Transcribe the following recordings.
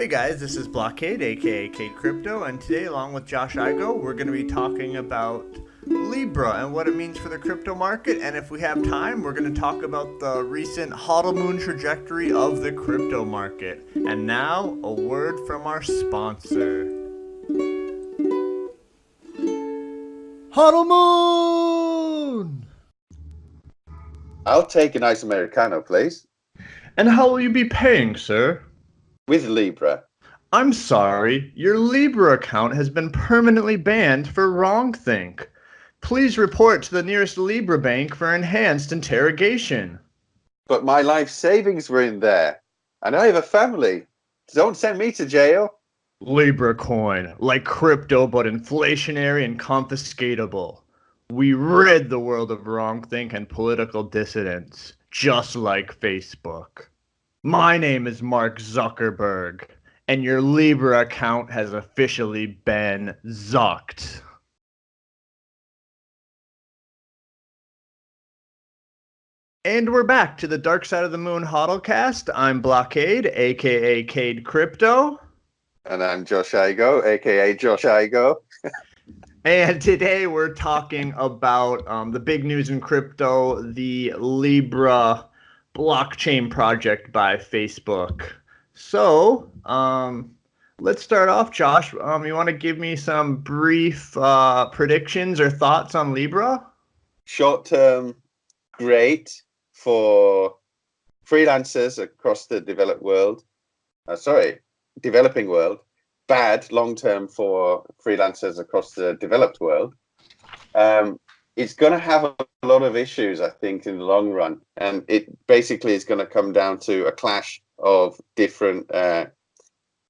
Hey guys, this is Blockkade, aka Kade Crypto, and today, along with Josh Igoe, we're going to be talking about Libra and what it means for the crypto market. And if we have time, we're going to talk about the recent HODL Moon trajectory of the crypto market. And now, a word from our sponsor. HODL Moon! I'll take an ice Americano, please. And how will you be paying, sir? With Libra. I'm sorry, your Libra account has been permanently banned for wrongthink. Please report to the nearest Libra bank for enhanced interrogation. But my life savings were in there. And I have a family. Don't send me to jail. Libra coin, like crypto but inflationary and confiscatable. We rid the world of wrongthink and political dissidents, just like Facebook. My name is Mark Zuckerberg, and your Libra account has officially been zucked. And we're back to the Dark Side of the Moon HODLcast. I'm Blockkade, aka Kade Crypto. And I'm Josh Igoe, aka Josh Igoe. And today we're talking about the big news in crypto, the Libra blockchain project by Facebook. So, let's start off, Josh. You want to give me some brief predictions or thoughts on Libra? Short term, great for freelancers across the developing world. Bad long term for freelancers across the developed world. It's going to have a lot of issues, I think, in the long run. And it basically is going to come down to a clash of different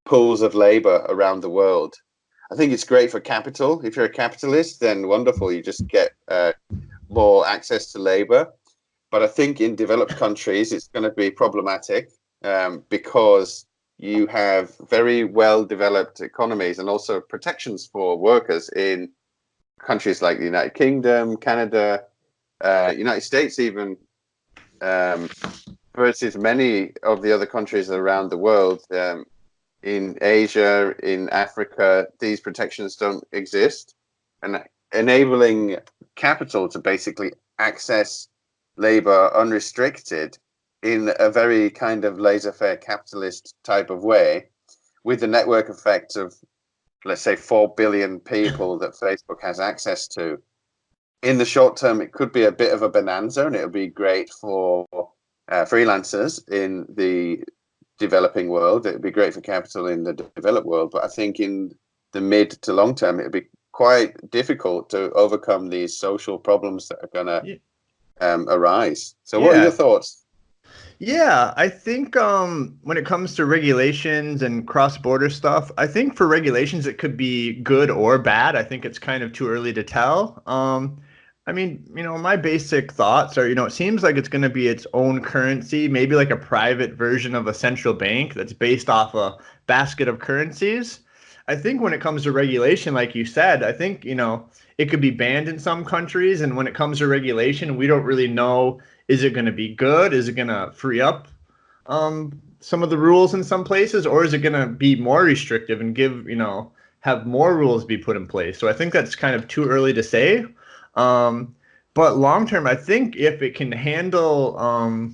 pools of labor around the world. I think it's great for capital. If you're a capitalist, then wonderful. You just get more access to labor. But I think in developed countries, it's going to be problematic because you have very well-developed economies and also protections for workers in countries like the United Kingdom, Canada, United States even, versus many of the other countries around the world. In Asia, in Africa, these protections don't exist. And enabling capital to basically access labor unrestricted in a very kind of laissez-faire capitalist type of way, with the network effect of, let's say, 4 billion people that Facebook has access to. In the short term, it could be a bit of a bonanza, and it'll be great for freelancers in the developing world. It'd be great for capital in the developed world. But I think in the mid to long term, it'll be quite difficult to overcome these social problems that are going to arise. So what are your thoughts? Yeah, I think when it comes to regulations and cross-border stuff, I think for regulations it could be good or bad. I think it's kind of too early to tell. I mean, my basic thoughts are, it seems like it's going to be its own currency, maybe like a private version of a central bank that's based off a basket of currencies. I think when it comes to regulation, like you said, I think, it could be banned in some countries. And when it comes to regulation, we don't really know, is it going to be good? Is it going to free up some of the rules in some places? Or is it going to be more restrictive and have more rules be put in place? So I think that's kind of too early to say. But long term, I think if it can handle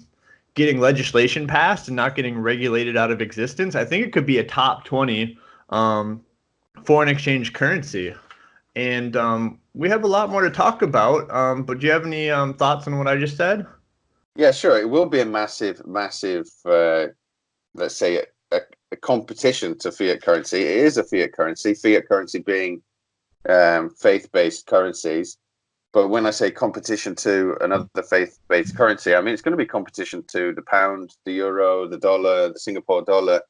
getting legislation passed and not getting regulated out of existence, I think it could be a top 20 foreign exchange currency. And we have a lot more to talk about. But do you have any thoughts on what I just said? Yeah, sure. It will be a massive, let's say, a competition to fiat currency. It is a fiat currency being faith-based currencies. But when I say competition to another faith-based currency, I mean, it's going to be competition to the pound, the euro, the dollar, the Singapore dollar.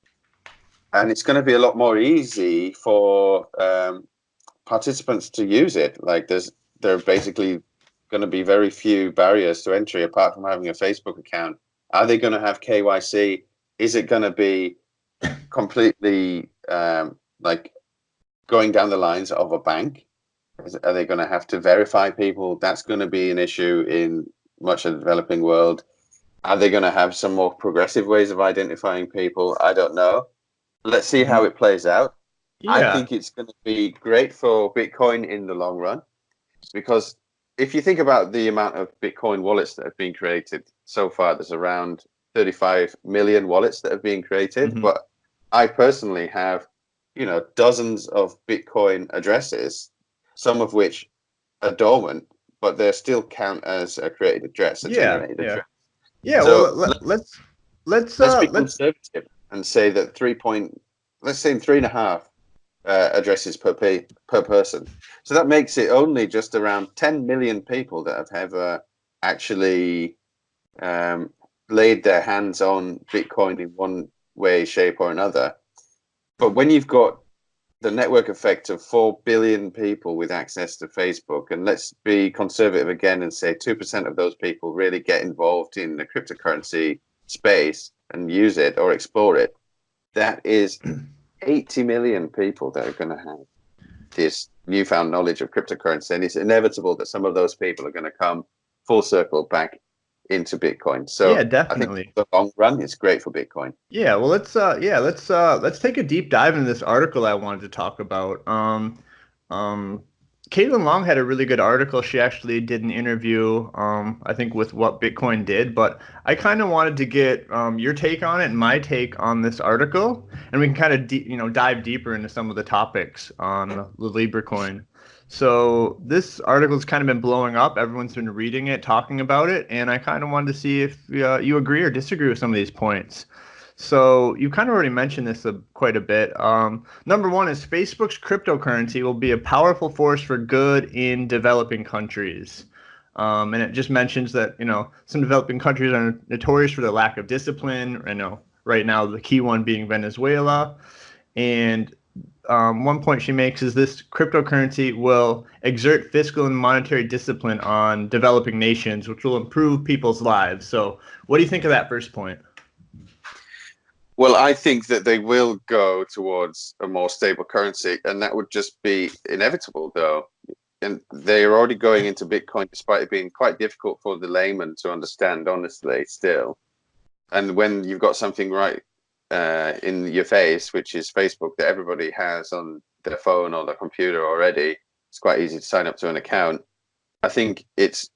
And it's going to be a lot more easy for participants to use it. Like there are basically going to be very few barriers to entry apart from having a Facebook account. Are they going to have KYC? Is it going to be completely like going down the lines of a bank? Are they going to have to verify people? That's going to be an issue in much of the developing world. Are they going to have some more progressive ways of identifying people? I don't know. Let's see how Mhm. it plays out. I Yeah. think it's going to be great for Bitcoin in the long run because if you think about the amount of Bitcoin wallets that have been created so far, there's around 35 million wallets that have been created. Hmm. But I personally have, dozens of Bitcoin addresses, some of which are dormant, but they still count as a created address, a Yeah. generated Yeah. address. Yeah. Well, So let's be let's conservative and say that let's say 3.5 addresses per person. So that makes it only just around 10 million people that have ever actually um, laid their hands on Bitcoin in one way, shape, or another. But when you've got the network effect of 4 billion people with access to Facebook, and let's be conservative again and say 2% of those people really get involved in the cryptocurrency space and use it or explore it, that is 80 million people that are going to have this newfound knowledge of cryptocurrency, and it's inevitable that some of those people are going to come full circle back into Bitcoin. yeah, So I think definitely. the long run, it's great for Bitcoin. Yeah, well, let's take a deep dive into this article I wanted to talk about. Um, Caitlin Long had a really good article. She actually did an interview, I think, with what Bitcoin did. But I kind of wanted to get your take on it and my take on this article, and we can kind of dive deeper into some of the topics on the Libra coin. So this article's kind of been blowing up. Everyone's been reading it, talking about it, and I kind of wanted to see if you agree or disagree with some of these points. So you kind of already mentioned this quite a bit. Number one is Facebook's cryptocurrency will be a powerful force for good in developing countries. And it just mentions that, some developing countries are notorious for their lack of discipline. Right now the key one being Venezuela. And one point she makes is this cryptocurrency will exert fiscal and monetary discipline on developing nations, which will improve people's lives. So what do you think of that first point? Well, I think that they will go towards a more stable currency, and that would just be inevitable, though. And they are already going into Bitcoin, despite it being quite difficult for the layman to understand, honestly, still. And when you've got something right in your face, which is Facebook, that everybody has on their phone or their computer already, it's quite easy to sign up to an account. I think it's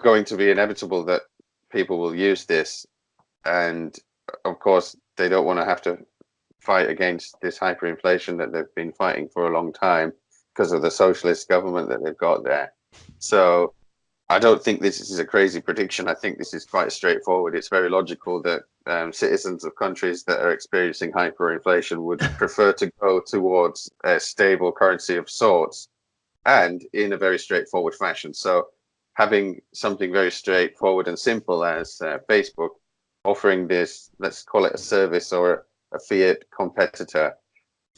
going to be inevitable that people will use this. And of course, they don't want to have to fight against this hyperinflation that they've been fighting for a long time because of the socialist government that they've got there. So I don't think this is a crazy prediction. I think this is quite straightforward. It's very logical that citizens of countries that are experiencing hyperinflation would prefer to go towards a stable currency of sorts and in a very straightforward fashion. So having something very straightforward and simple as Facebook offering this, let's call it a service or a fiat competitor,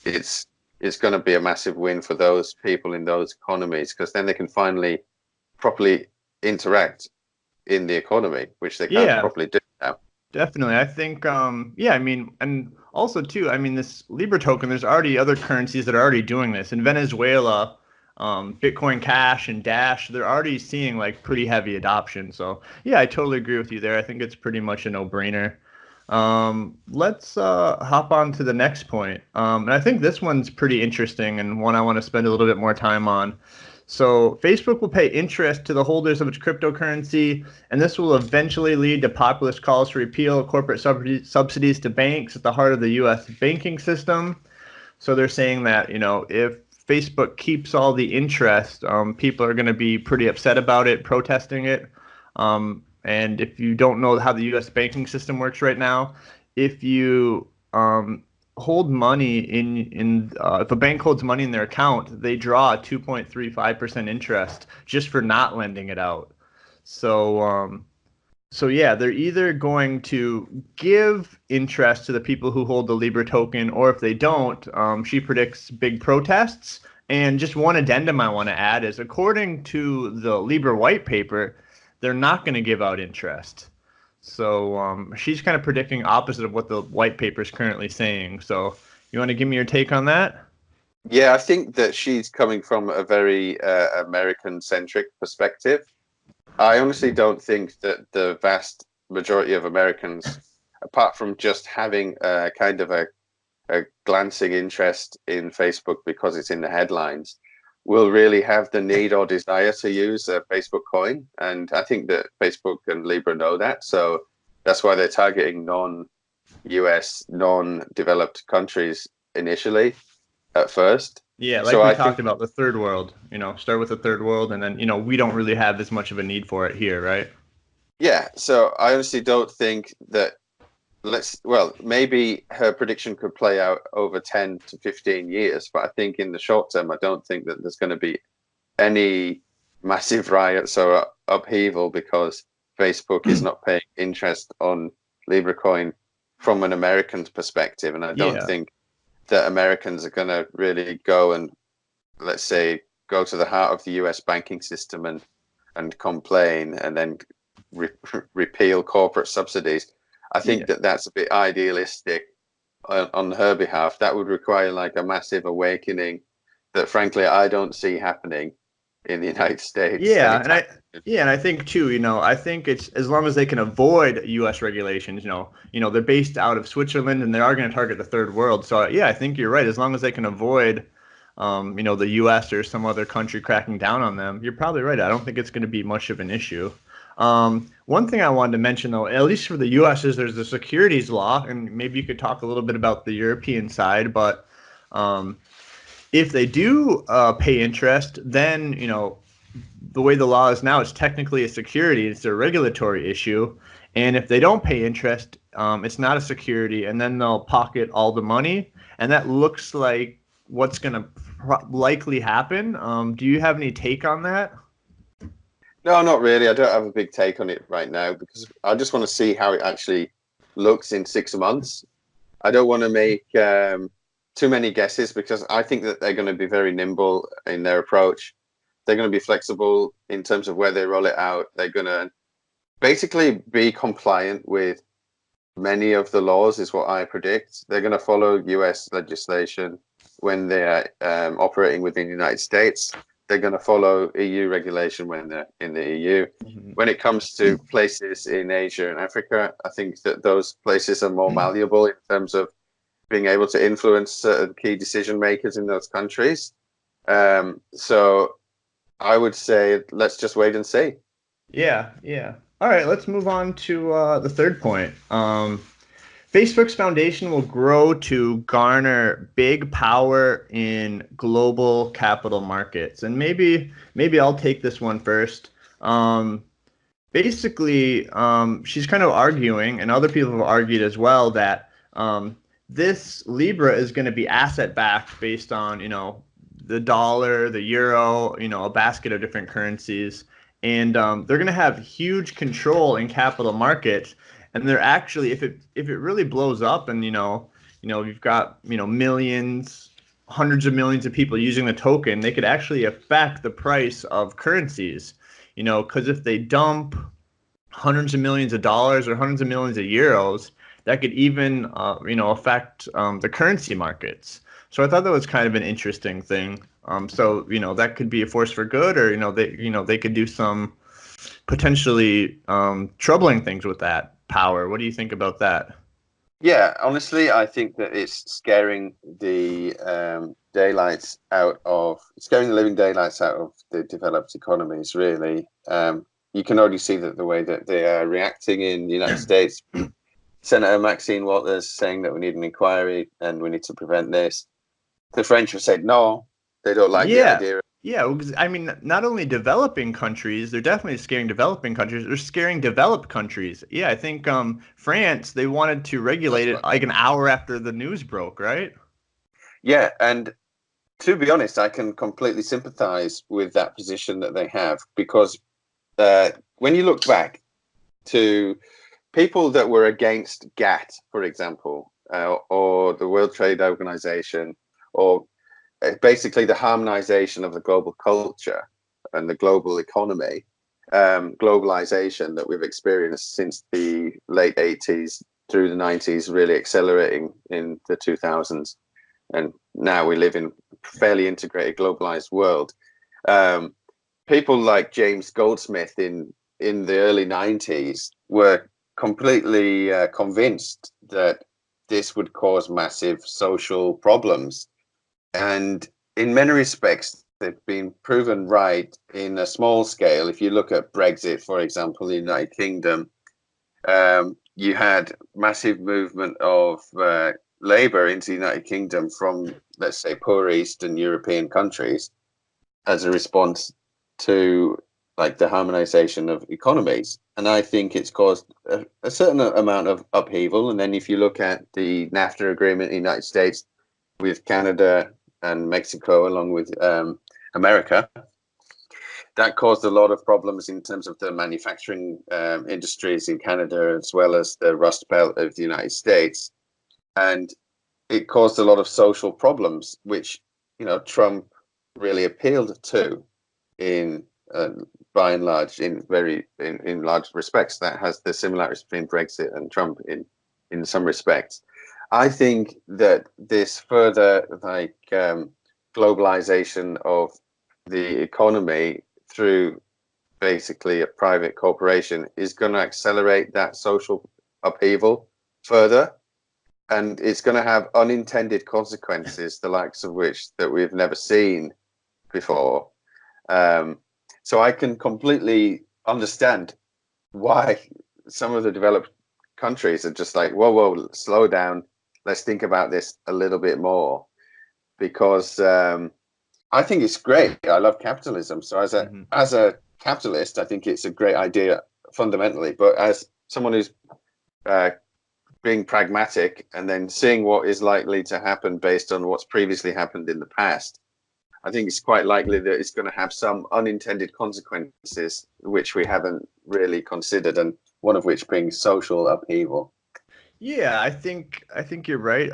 it's it's going to be a massive win for those people in those economies because then they can finally properly interact in the economy, which they can't Yeah, properly do now. definitely. I think, yeah, I mean, and also too, I mean, this Libra token, there's already other currencies that are already doing this. In Venezuela, Bitcoin Cash and Dash, they're already seeing like pretty heavy adoption. So yeah, I totally agree with you there. I think it's pretty much a no-brainer. Let's hop on to the next point. And I think this one's pretty interesting and one I want to spend a little bit more time on. So Facebook will pay interest to the holders of its cryptocurrency, and this will eventually lead to populist calls to repeal corporate subsidies to banks at the heart of the U.S. banking system. So they're saying that, if Facebook keeps all the interest, people are going to be pretty upset about it, protesting it. And if you don't know how the U.S. banking system works right now, if you hold money if a bank holds money in their account, they draw a 2.35% interest just for not lending it out. So so yeah, they're either going to give interest to the people who hold the Libra token, or if they don't, she predicts big protests. And just one addendum I want to add is, according to the Libra white paper, they're not going to give out interest. So she's kind of predicting opposite of what the white paper is currently saying. So you want to give me your take on that? Yeah, I think that she's coming from a very American centric perspective. I honestly don't think that the vast majority of Americans, apart from just having a kind of a a glancing interest in Facebook because it's in the headlines will really have the need or desire to use a Facebook coin. And I think that Facebook and Libra know that. So that's why they're targeting non-US, non-developed countries initially at first. Yeah, like So we I talked think, about the third world, start with the third world and then, we don't really have as much of a need for it here, right? yeah, so I honestly don't think that maybe her prediction could play out over 10 to 15 years, but I think in the short term, I don't think that there's going to be any massive riots or upheaval because Facebook is not paying interest on Libra coin from an American perspective. And I don't Yeah. think that Americans are going to really go and, let's say, go to the heart of the US banking system and complain and then repeal corporate subsidies. I think Yeah. that that's a bit idealistic on her behalf. That would require like a massive awakening that, frankly, I don't see happening in the United States Yeah, and anytime. I think too, I think it's as long as they can avoid US regulations, they're based out of Switzerland and they are going to target the third world. So yeah, I think you're right. As long as they can avoid the US or some other country cracking down on them, you're probably right. I don't think it's going to be much of an issue. One thing I wanted to mention though, at least for the US, is there's the securities law, and maybe you could talk a little bit about the European side, but um, if they do pay interest, then the way the law is now, it's technically a security. It's a regulatory issue, and if they don't pay interest, it's not a security, and then they'll pocket all the money, and that looks like what's going to likely happen. Do you have any take on that? No, not really. I don't have a big take on it right now because I just want to see how it actually looks in 6 months. I don't want to make too many guesses because I think that they're going to be very nimble in their approach. They're going to be flexible in terms of where they roll it out. They're going to basically be compliant with many of the laws, is what I predict. They're going to follow US legislation when they're operating within the United States. They're going to follow EU regulation when they're in the EU. Mm-hmm. When it comes to places in Asia and Africa, I think that those places are more malleable in terms of being able to influence certain key decision makers in those countries. So I would say let's just wait and see. Yeah, yeah. All right, let's move on to the third point. Facebook's foundation will grow to garner big power in global capital markets. And maybe I'll take this one first. Basically, she's kind of arguing, and other people have argued as well, that this Libra is going to be asset backed based on, the dollar, the euro, a basket of different currencies. And they're going to have huge control in capital markets. And they're actually, if it really blows up, and you've got millions, hundreds of millions of people using the token, they could actually affect the price of currencies. Because if they dump hundreds of millions of dollars or hundreds of millions of euros, that could even affect the currency markets. So I thought that was kind of an interesting thing. So that could be a force for good, or they could do some potentially troubling things with that power. What do you think about that? Yeah, honestly, I think that it's scaring the scaring the living daylights out of the developed economies, really. You can already see that the way that they are reacting in the United States. Senator Maxine Waters saying that we need an inquiry and we need to prevent this. The French have said no, they don't like the Yeah. idea. Yeah, I mean, not only developing countries, they're definitely scaring developing countries. They're scaring developed countries. Yeah, I think France, they wanted to regulate it like an hour after the news broke, right? Yeah, and to be honest, I can completely sympathize with that position that they have because when you look back to people that were against GATT, for example, or the World Trade Organization, or basically the harmonization of the global culture and the global economy, globalization that we've experienced since the late 80s through the 90s, really accelerating in the 2000s. And now we live in a fairly integrated, globalized world. People like James Goldsmith in the early 90s were completely convinced that this would cause massive social problems. And in many respects, they've been proven right in a small scale. If you look at Brexit, for example, the United Kingdom, you had massive movement of labour into the United Kingdom from, let's say, poor Eastern European countries as a response to like the harmonization of economies. And I think it's caused a certain amount of upheaval. And then if you look at the NAFTA agreement in the United States with Canada and Mexico, along with America, that caused a lot of problems in terms of the manufacturing industries in Canada, as well as the Rust Belt of the United States. And it caused a lot of social problems, which, Trump really appealed to in by and large, in large respects. That has the similarities between Brexit and Trump in some respects. I think that this further globalization of the economy through basically a private corporation is going to accelerate that social upheaval further, and it's going to have unintended consequences, the likes of which that we've never seen before. So I can completely understand why some of the developed countries are just like, whoa, slow down. Let's think about this a little bit more, because I think it's great. I love capitalism. So as a capitalist, I think it's a great idea fundamentally. But as someone who's being pragmatic and then seeing what is likely to happen based on what's previously happened in the past, I think it's quite likely that it's going to have some unintended consequences which we haven't really considered, and one of which being social upheaval. Yeah, I think you're right.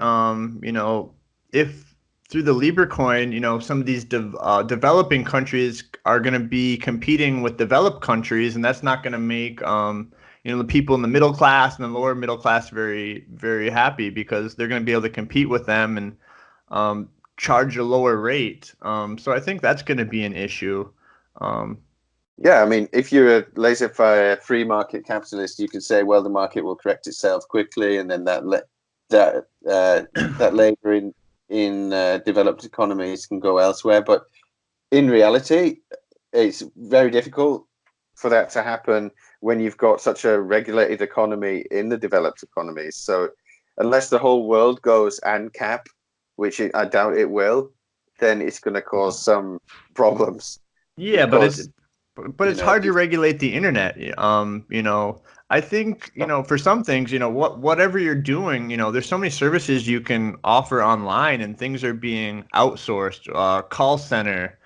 If through the Libra coin, some of these developing countries are going to be competing with developed countries, and that's not going to make the people in the middle class and the lower middle class very, very happy, because they're going to be able to compete with them and charge a lower rate. So I think that's going to be an issue. Yeah, I mean, if you're a laissez-faire free market capitalist, you can say, well, the market will correct itself quickly, and then that labor in developed economies can go elsewhere. But in reality, it's very difficult for that to happen when you've got such a regulated economy in the developed economies. So unless the whole world goes ANCAP, which I doubt it will, then it's going to cause some problems. Yeah, because, but it's hard to regulate the internet. I think, for some things, whatever you're doing, there's so many services you can offer online, and things are being outsourced. Call center,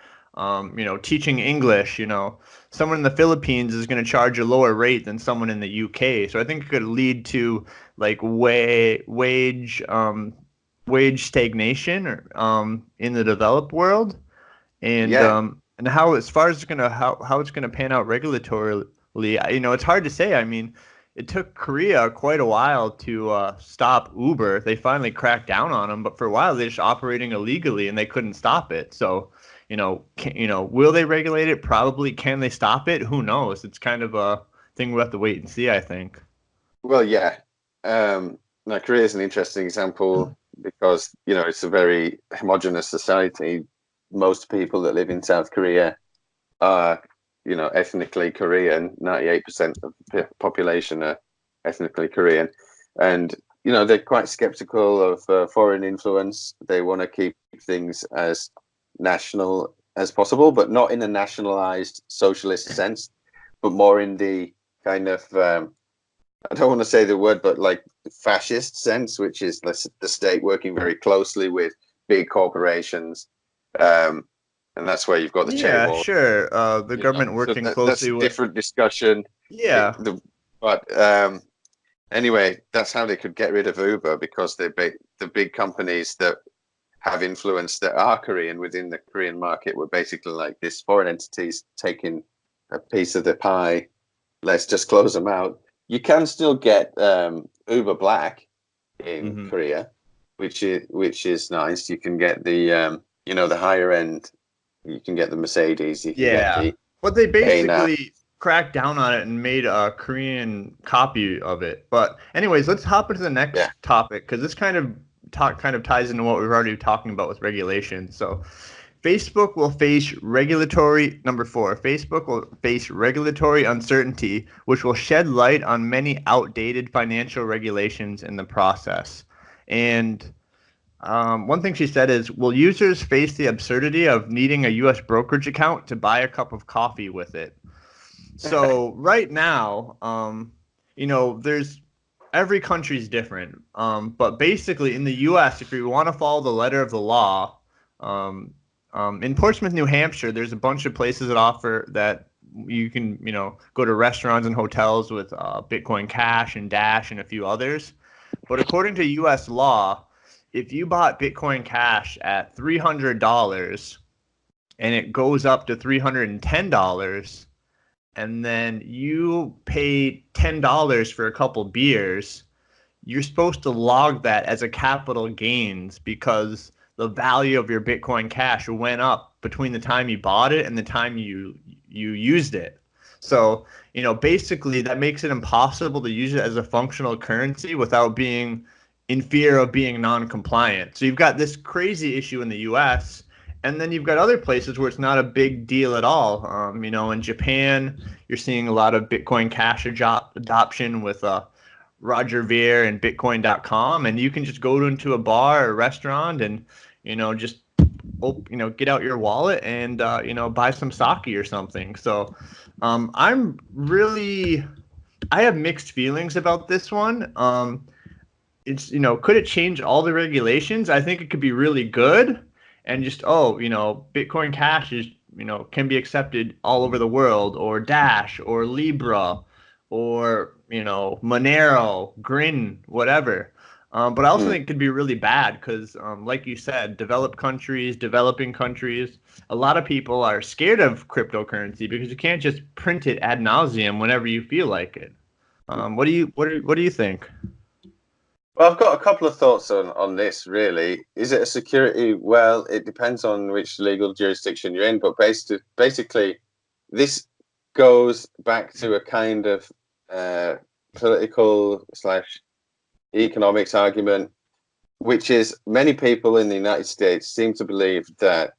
teaching English, someone in the Philippines is going to charge a lower rate than someone in the UK. So I think it could lead to like wage stagnation in the developed world. And and how, as far as how it's gonna pan out regulatorily, it's hard to say. I mean, it took Korea quite a while to stop Uber. They finally cracked down on them, but for a while they're just operating illegally and they couldn't stop it. So, will they regulate it? Probably. Can they stop it? Who knows? It's kind of a thing we'll have to wait and see, I think. Well, yeah. Now, Korea is an interesting example because, it's a very homogenous society. Most people that live in South Korea are, ethnically Korean. 98% of the population are ethnically Korean. And, they're quite skeptical of foreign influence. They want to keep things as national as possible, but not in a nationalized socialist sense, but more in the kind of, I don't want to say the word, but like fascist sense, which is the state working very closely with big corporations. And that's where you've got the chain wall. Sure. The government working closely that's a different discussion. Yeah. But anyway, that's how they could get rid of Uber, because the big companies that have influence that are Korean within the Korean market were basically like, this foreign entities taking a piece of the pie. Let's just close them out. You can still get Uber Black in Korea, which is nice. You can get the the higher end. You can get the Mercedes. You can get the What they basically cracked down on it and made a Korean copy of it. But anyways, let's hop into the next Yeah. topic because this kind of ties into what we were already talking about with regulation. So Facebook will face regulatory number 4. Facebook will face regulatory uncertainty, which will shed light on many outdated financial regulations in the process. And one thing she said is, will users face the absurdity of needing a U.S. brokerage account to buy a cup of coffee with it? So right now, there's every country's different. But basically, in the U.S., if you want to follow the letter of the law, um, in Portsmouth, New Hampshire, there's a bunch of places that offer that you can, go to restaurants and hotels with Bitcoin Cash and Dash and a few others. But according to U.S. law, if you bought Bitcoin Cash at $300 and it goes up to $310, and then you pay $10 for a couple beers, you're supposed to log that as a capital gains because the value of your Bitcoin Cash went up between the time you bought it and the time you used it. So, basically that makes it impossible to use it as a functional currency without being in fear of being non-compliant. So you've got this crazy issue in the US, and then you've got other places where it's not a big deal at all. In Japan, you're seeing a lot of Bitcoin Cash adoption with Roger Ver and Bitcoin.com, and you can just go into a bar or restaurant and just get out your wallet and buy some sake or something. So I have mixed feelings about this one. It's could it change all the regulations? I think it could be really good, and just Bitcoin Cash is can be accepted all over the world, or Dash or Libra or Monero, Grin, whatever. But I also think it could be really bad because, like you said, developing countries, a lot of people are scared of cryptocurrency because you can't just print it ad nauseum whenever you feel like it. What do you think? Well, I've got a couple of thoughts on this, really. Is it a security? Well, it depends on which legal jurisdiction you're in, but basically, this goes back to a kind of political / economics argument, which is many people in the United States seem to believe that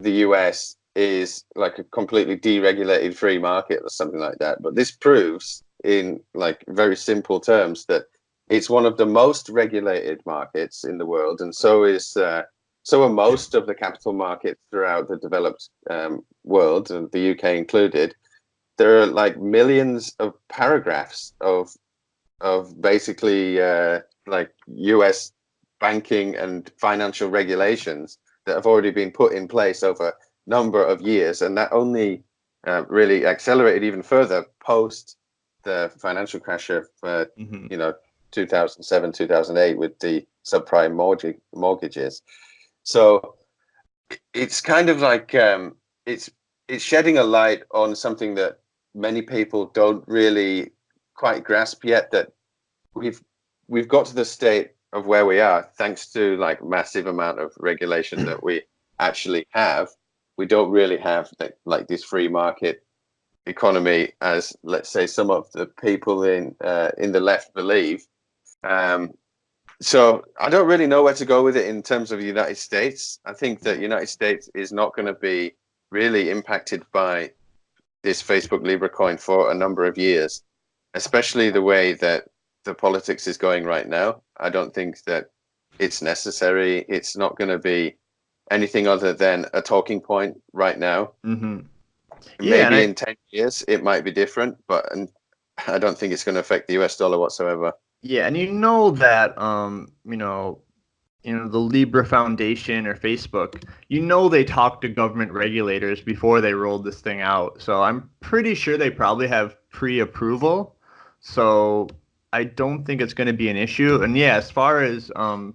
the US is like a completely deregulated free market or something like that. But this proves in like very simple terms that it's one of the most regulated markets in the world, and so are most of the capital markets throughout the developed world, and the UK included. There are like millions of paragraphs of basically like US banking and financial regulations that have already been put in place over a number of years, and that only really accelerated even further post the financial crash of 2007, 2008 with the subprime mortgages. So it's kind of like it's shedding a light on something that many people don't really quite grasp yet, that we've got to the state of where we are thanks to like massive amount of regulation that we actually have. We don't really have like this free market economy as, let's say, some of the people in the left believe. So I don't really know where to go with it in terms of the United States. I think that United States is not going to be really impacted by this Facebook Libra coin for a number of years, especially the way that the politics is going right now. I don't think that it's necessary. It's not going to be anything other than a talking point right now. Mm-hmm. Maybe in 10 years it might be different, but I don't think it's going to affect the US dollar whatsoever. Yeah, and that the Libra Foundation or Facebook, they talked to government regulators before they rolled this thing out. So I'm pretty sure they probably have pre-approval. So I don't think it's going to be an issue. And yeah, as far as the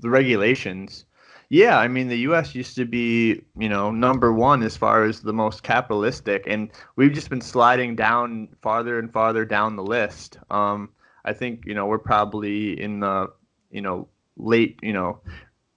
regulations, yeah, I mean the US used to be, number one as far as the most capitalistic, and we've just been sliding down farther and farther down the list. I think, we're probably in the, late,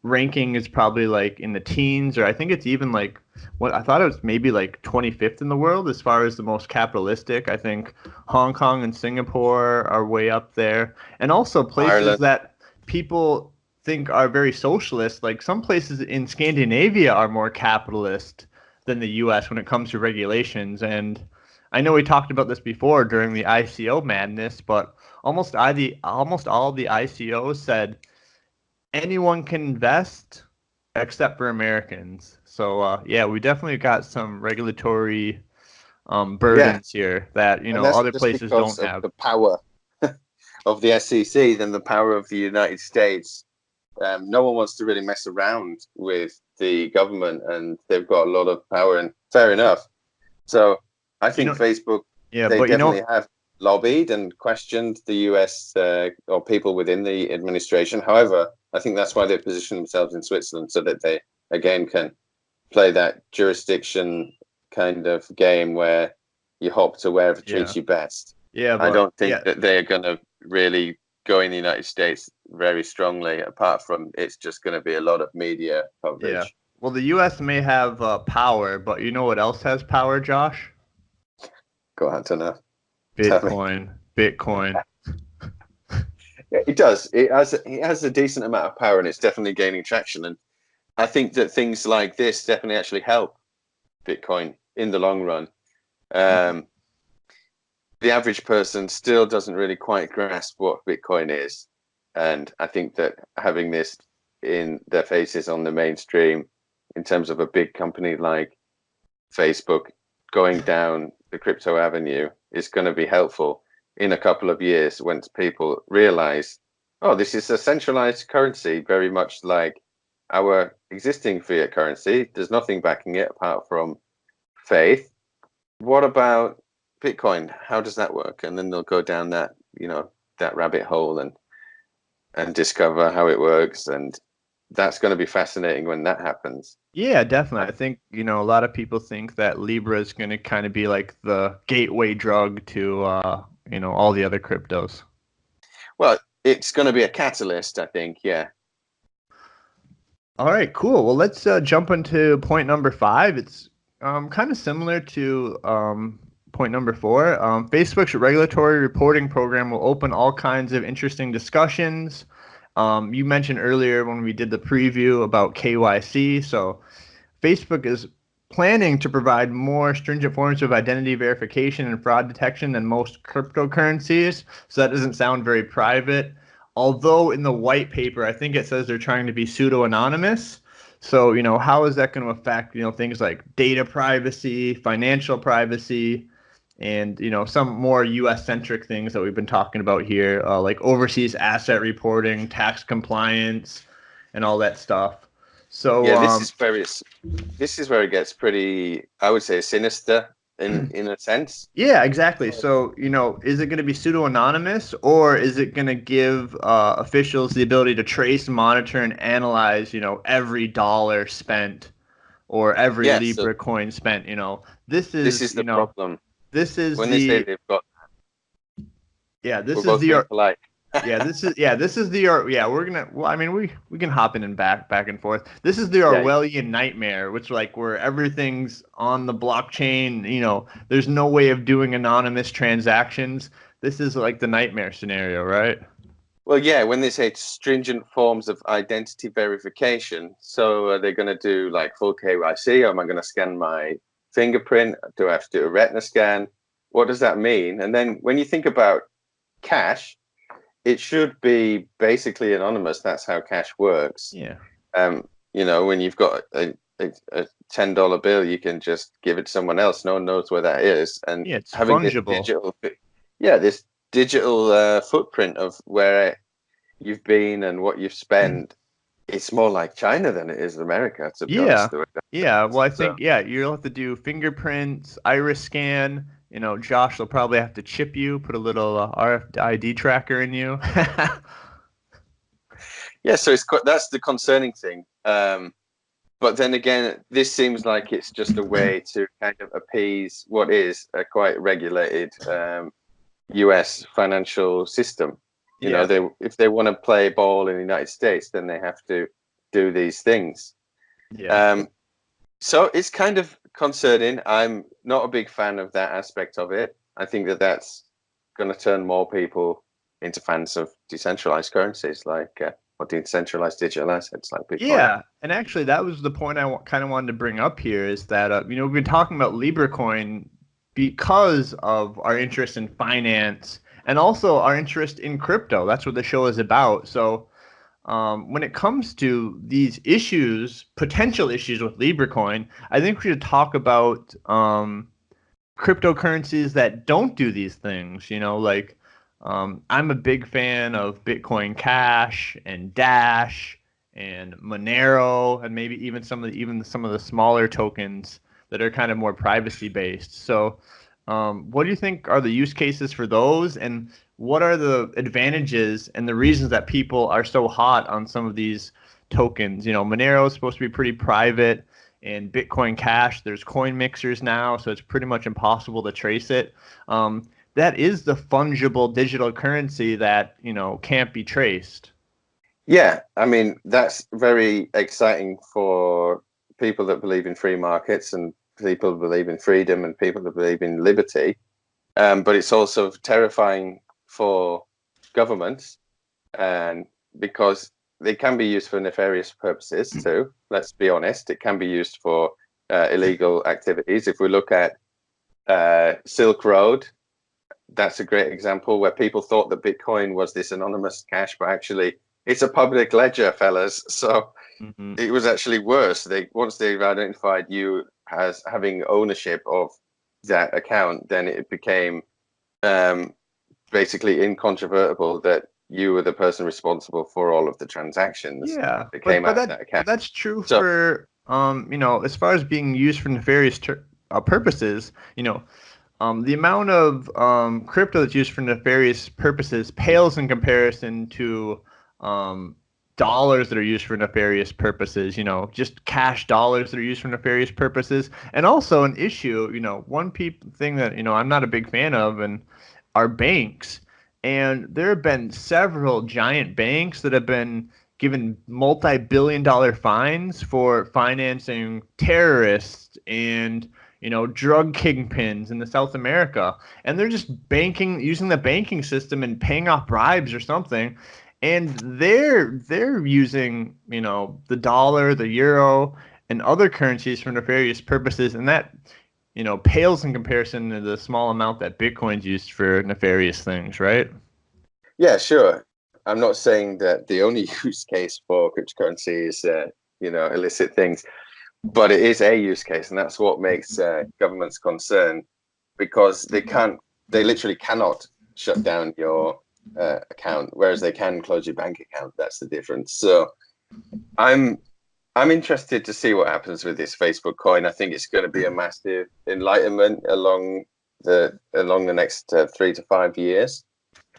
ranking is probably like in the teens, or I think it's even like what I thought it was maybe like 25th in the world as far as the most capitalistic. I think Hong Kong and Singapore are way up there, and also places Ireland. that people think are very socialist. Like some places in Scandinavia are more capitalist than the U.S. when it comes to regulations. And I know we talked about this before during the ICO madness, but almost all of the ICOs said anyone can invest except for Americans. So yeah, we definitely got some regulatory Yeah, burdens here that and that's other just places because don't of have. the power of the SEC than the power of the United States. No one wants to really mess around with the government, and they've got a lot of power. And fair enough. So I You think know, Facebook, yeah, they but definitely have lobbied and questioned the US or people within the administration. However, I think that's why they position themselves in Switzerland so that they again can play that jurisdiction kind of game where you hop to wherever yeah, treats you best. yeah, I but don't think yeah, that they're going to really go in the United States very strongly, apart from it's just going to be a lot of media yeah. coverage. Well, the U.S. may have power, but you know what else has power, Josh? Go on to know. Tell me. Bitcoin. Bitcoin. Yeah, it does. It has a decent amount of power, and it's definitely gaining traction. And I think that things like this definitely actually help Bitcoin in the long run. Um, the average person still doesn't really quite grasp what Bitcoin is. And I think that having this in their faces on the mainstream in terms of a big company like Facebook going down the crypto avenue is going to be helpful in a couple of years once people realize, oh, this is a centralized currency, very much like our existing fiat currency. There's nothing backing it apart from faith. What about Bitcoin? How does that work? And then they'll go down that rabbit hole and discover how it works. And that's going to be fascinating when that happens. Yeah, definitely. I think, a lot of people think that Libra is going to kind of be like the gateway drug to, all the other cryptos. Well, it's going to be a catalyst, I think. Yeah. All right, cool. Well, let's jump into point number five. It's kind of similar to point number four. Facebook's regulatory reporting program will open all kinds of interesting discussions. You mentioned earlier when we did the preview about KYC. So Facebook is planning to provide more stringent forms of identity verification and fraud detection than most cryptocurrencies. So that doesn't sound very private. Although in the white paper, I think it says they're trying to be pseudo-anonymous. So, how is that going to affect, things like data privacy, financial privacy, and, some more US centric things that we've been talking about here, like overseas asset reporting, tax compliance, and all that stuff. So, Yeah, this is where it gets pretty, I would say, sinister in a sense. yeah, exactly. So, is it going to be pseudo-anonymous or is it going to give officials the ability to trace, monitor, and analyze, every dollar spent or every Yeah, so Libra coin spent? This this is, is the problem. this is When they say the, they've got, yeah, we're this is both being the polite. this is the we're gonna well I mean we can hop in and back and forth. This is the Yeah, Orwellian nightmare, which like where everything's on the blockchain, there's no way of doing anonymous transactions. This is like the nightmare scenario, right? well, yeah, when they say stringent forms of identity verification, so are they going to do like full KYC, or am I going to scan my fingerprint? Do I have to do a retina scan? What does that mean? And then when you think about cash, it should be basically anonymous. That's how cash works. Yeah. When you've got a $10 bill, you can just give it to someone else. No one knows where that is. And Yeah, it's having this fungible. digital footprint of where you've been and what you've spent, it's more like China than it is America, to be honest. Yeah. The way that Yeah. Well, sounds. I So think, yeah, you'll have to do fingerprints, iris scan. Josh will probably have to chip you, put a little RFID tracker in you. yeah, so that's the concerning thing. But then again, this seems like it's just a way to kind of appease what is a quite regulated US financial system. Yeah. If they want to play ball in the United States, then they have to do these things. Yeah. So it's kind of concerning. I'm not a big fan of that aspect of it. I think that that's going to turn more people into fans of decentralized currencies or decentralized digital assets like Bitcoin. Yeah, and actually, that was the point I kind of wanted to bring up here is that we've been talking about Libra coin because of our interest in finance and also our interest in crypto. That's what the show is about. So, when it comes to these issues, potential issues with Libra coin, I think we should talk about cryptocurrencies that don't do these things. I'm a big fan of Bitcoin Cash and Dash and Monero and maybe even some of the smaller tokens that are kind of more privacy based. So, what do you think are the use cases for those, and what are the advantages and the reasons that people are so hot on some of these tokens? Monero is supposed to be pretty private, and Bitcoin Cash, there's coin mixers now, so it's pretty much impossible to trace it. That is the fungible digital currency that can't be traced. Yeah, I mean, that's very exciting for people that believe in free markets and people that believe in freedom and people that believe in liberty. But it's also terrifying for governments, and because they can be used for nefarious purposes too. Let's be honest, it can be used for illegal activities. If we look at Silk Road, that's a great example where people thought that Bitcoin was this anonymous cash, but actually it's a public ledger, fellas. So it was actually worse. Once they've identified you as having ownership of that account, then it became basically incontrovertible that you were the person responsible for all of the transactions Yeah, that came out of that but account. that's true So for as far as being used for nefarious purposes. The amount of crypto that's used for nefarious purposes pales in comparison to dollars that are used for nefarious purposes. Just cash dollars that are used for nefarious purposes, and also an issue. Thing that I'm not a big fan of, and are banks. And there have been several giant banks that have been given multi-billion-dollar fines for financing terrorists and drug kingpins in the South America, and they're just using the banking system and paying off bribes or something, and they're using the dollar, the euro, and other currencies for nefarious purposes, and that pales in comparison to the small amount that Bitcoin's used for nefarious things, right? yeah, sure. I'm not saying that the only use case for cryptocurrency is illicit things, but it is a use case, and that's what makes governments concerned, because they literally cannot shut down your account, whereas they can close your bank account. That's the difference. So I'm interested to see what happens with this Facebook coin. I think it's going to be a massive enlightenment along the next 3 to 5 years.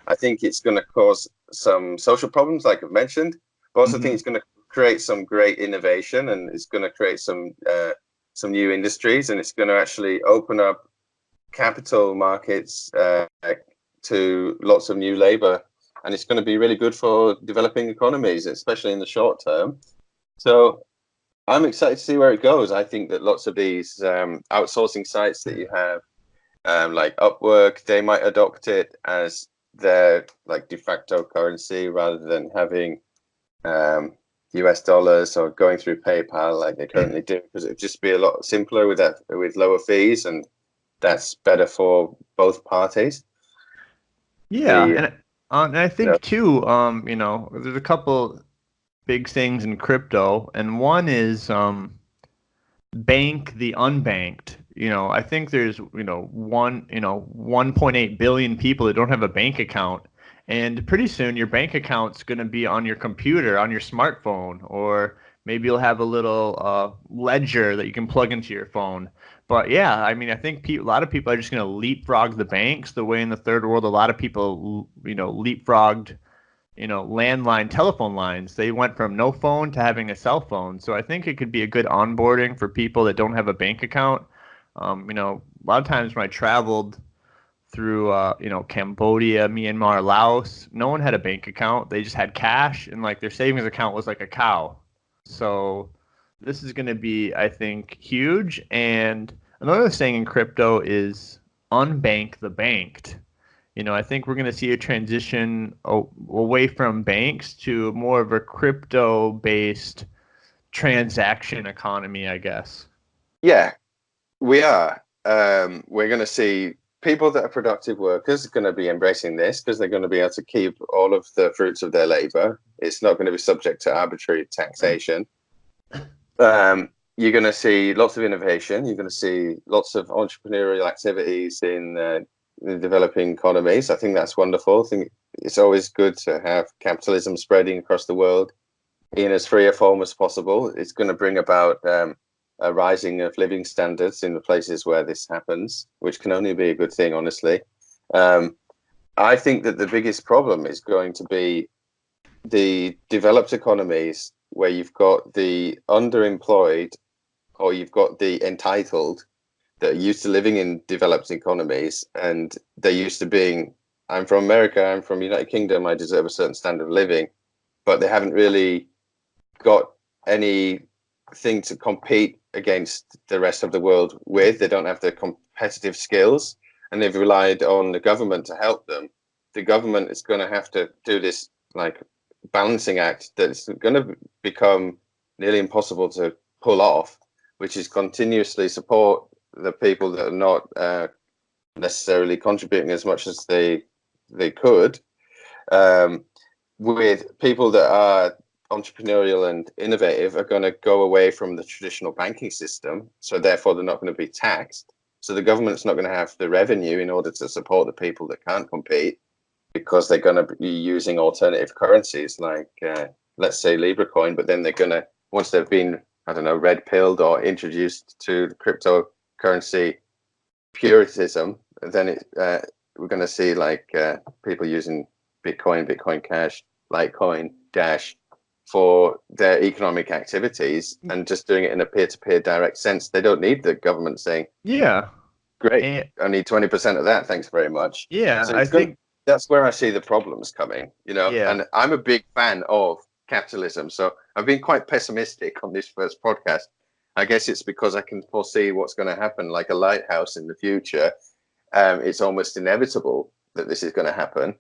I think it's going to cause some social problems, like I've mentioned, but also think it's going to create some great innovation, and it's going to create some new industries, and it's going to actually open up capital markets to lots of new labor, and it's going to be really good for developing economies, especially in the short term. So I'm excited to see where it goes. I think that lots of these outsourcing sites that you have, like Upwork, they might adopt it as their like de facto currency rather than having US dollars or going through PayPal like they currently do, because it'd just be a lot simpler with lower fees, and that's better for both parties. Yeah, and I think too, there's a couple big things in crypto, and one is bank the unbanked. I think there's 1.8 billion people that don't have a bank account, and pretty soon your bank account's going to be on your computer, on your smartphone, or maybe you'll have a little ledger that you can plug into your phone. But yeah, I mean, I think a lot of people are just going to leapfrog the banks the way in the third world a lot of people leapfrogged landline telephone lines. They went from no phone to having a cell phone. So I think it could be a good onboarding for people that don't have a bank account. A lot of times when I traveled through, Cambodia, Myanmar, Laos, no one had a bank account. They just had cash, and like their savings account was like a cow. So this is going to be, I think, huge. And another saying in crypto is unbank the banked. I think we're going to see a transition away from banks to more of a crypto-based transaction economy, I guess. Yeah, we are. We're going to see people that are productive workers are going to be embracing this because they're going to be able to keep all of the fruits of their labor. It's not going to be subject to arbitrary taxation. You're going to see lots of innovation. You're going to see lots of entrepreneurial activities in the developing economies. I think that's wonderful. I think it's always good to have capitalism spreading across the world in as free a form as possible. It's going to bring about a rising of living standards in the places where this happens, which can only be a good thing, honestly. I think that the biggest problem is going to be the developed economies where you've got the underemployed or you've got the entitled that are used to living in developed economies, and they're used to being, I'm from America, I'm from United Kingdom, I deserve a certain standard of living, but they haven't really got anything to compete against the rest of the world with. They don't have the competitive skills, and they've relied on the government to help them. The government is going to have to do this like balancing act that's going to become nearly impossible to pull off, which is continuously support the people that are not necessarily contributing as much as they could, with people that are entrepreneurial and innovative are going to go away from the traditional banking system, so therefore they're not going to be taxed. So the government's not going to have the revenue in order to support the people that can't compete, because they're going to be using alternative currencies like, let's say, Libra coin, but then they're going to, once they've been, I don't know, red pilled or introduced to the cryptocurrency puritanism, then we're going to see like people using Bitcoin, Bitcoin Cash, Litecoin, Dash for their economic activities and just doing it in a peer-to-peer direct sense. They don't need the government saying, Yeah. great, And, I need 20% of that, thanks very much. yeah, So I it's good. think, That's where I see the problems coming, yeah. and I'm a big fan of capitalism. So I've been quite pessimistic on this first podcast. I guess it's because I can foresee what's going to happen, like a lighthouse in the future. It's almost inevitable that this is going to happen.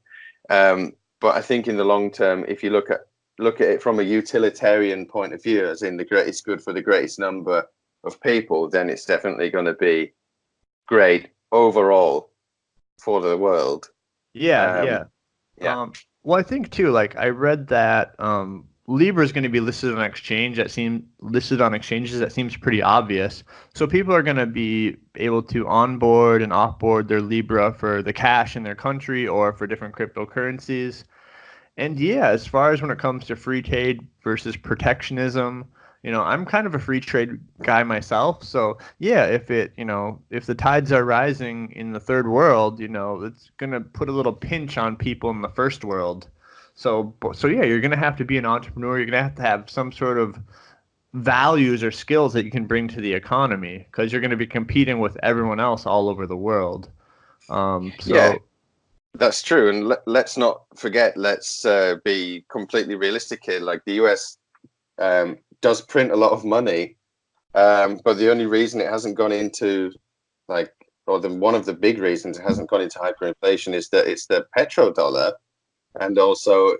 But I think in the long term, if you look at it from a utilitarian point of view, as in the greatest good for the greatest number of people, then it's definitely going to be great overall for the world. Yeah, Um, yeah. yeah. Well, I think too, like I read that Libra is going to be listed on exchanges. That seems pretty obvious. So people are going to be able to onboard and offboard their Libra for the cash in their country or for different cryptocurrencies. And yeah, as far as when it comes to free trade versus protectionism, I'm kind of a free trade guy myself. So yeah, if the tides are rising in the third world, it's gonna put a little pinch on people in the first world. So yeah, you're gonna have to be an entrepreneur. You're gonna have some sort of values or skills that you can bring to the economy because you're gonna be competing with everyone else all over the world. Yeah, So that's true. And let's not forget, let's be completely realistic here. Like the US does print a lot of money, but the only reason it hasn't gone into one of the big reasons it hasn't gone into hyperinflation is that it's the petrodollar, and also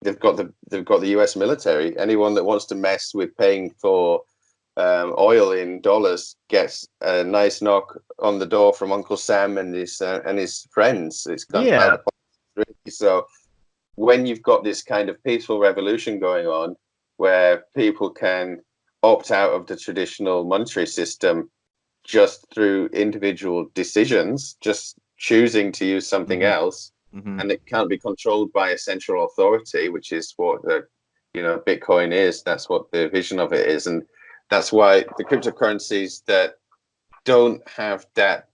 they've got the US military. Anyone that wants to mess with paying for oil in dollars gets a nice knock on the door from Uncle Sam and his friends. It's yeah, gunpowder. So when you've got this kind of peaceful revolution going on, where people can opt out of the traditional monetary system just through individual decisions, just choosing to use something hmm else, hmm and it can't be controlled by a central authority, which is what Bitcoin is. That's what the vision of it is, and that's why the cryptocurrencies that don't have that